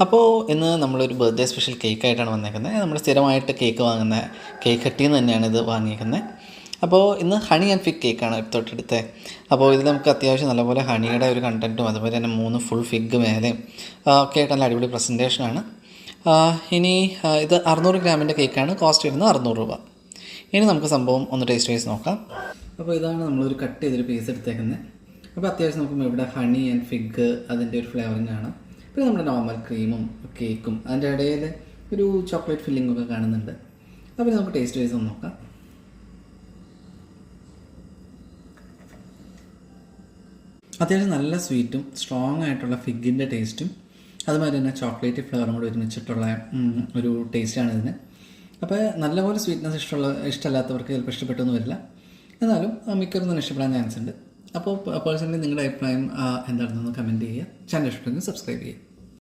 അപ്പോൾ ഇന്ന് നമ്മളൊരു ബർത്ത്ഡേ സ്പെഷ്യൽ കേക്കായിട്ടാണ് വന്നേക്കുന്നത്. നമ്മൾ സ്ഥിരമായിട്ട് കേക്ക് വാങ്ങുന്ന കേക്ക് ഹട്ടിൽ നിന്ന് തന്നെയാണ് ഇത് വാങ്ങിയിരിക്കുന്നത്. അപ്പോൾ ഇന്ന് ഹണി ആൻഡ് ഫിഗ് കേക്കാണ് തൊട്ടടുത്തത്. അപ്പോൾ ഇതിൽ നമുക്ക് അത്യാവശ്യം നല്ലപോലെ ഹണിയുടെ ഒരു കണ്ടൻറ്റും അതുപോലെ തന്നെ 3 ഫുൾ ഫിഗ് മേലെയും ഒക്കെ ആയിട്ട് നല്ല അടിപൊളി പ്രസൻറ്റേഷനാണ്. ഇനി ഇത് 600 ഗ്രാമിൻ്റെ കേക്കാണ്. കോസ്റ്റ് വരുന്നത് 600 രൂപ. ഇനി നമുക്ക് സംഭവം ഒന്ന് ടേസ്റ്റ് വൈസ് നോക്കാം. അപ്പോൾ ഇതാണ് നമ്മളൊരു കട്ട് ചെയ്തൊരു പീസ് എടുത്തേക്കുന്നത്. അപ്പോൾ അത്യാവശ്യം നോക്കുമ്പോൾ ഇവിടെ ഹണി ആൻഡ് ഫിഗ് അതിൻ്റെ ഒരു ഫ്ലേവറിങ് ആണ്. പിന്നെ നമ്മുടെ നോർമൽ ക്രീമും കേക്കും അതിൻ്റെ ഇടയിൽ ഒരു ചോക്ലേറ്റ് ഫില്ലിംഗ് ഒക്കെ കാണുന്നുണ്ട്. അപ്പോൾ നമുക്ക് ടേസ്റ്റ് വൈസ് ഒന്ന് നോക്കാം. അത്യാവശ്യം നല്ല സ്വീറ്റും സ്ട്രോങ് ആയിട്ടുള്ള ഫിഗിൻ്റെ ടേസ്റ്റും അതുമാതിരി തന്നെ ചോക്ലേറ്റ് ഫ്ലേവറും കൂടി ഒരുമിച്ചിട്ടുള്ള ഒരു ടേസ്റ്റാണ് ഇതിന്. അപ്പോൾ നല്ലപോലെ സ്വീറ്റ്നസ് ഇഷ്ടമല്ലാത്തവർക്ക് ചിലപ്പോൾ ഇഷ്ടപ്പെട്ടൊന്നും വരില്ല. എന്നാലും മിക്കവരും തന്നെ ഇഷ്ടപ്പെടാൻ ചാൻസ് ഉണ്ട്. അപ്പോൾ പേഴ്സണലി നിങ്ങളുടെ അഭിപ്രായം എന്താണെന്നൊന്ന് കമൻറ്റ് ചെയ്യുക. ചാനൽ ഇഷ്ടമെങ്കിൽ സബ്സ്ക്രൈബ് ചെയ്യുക.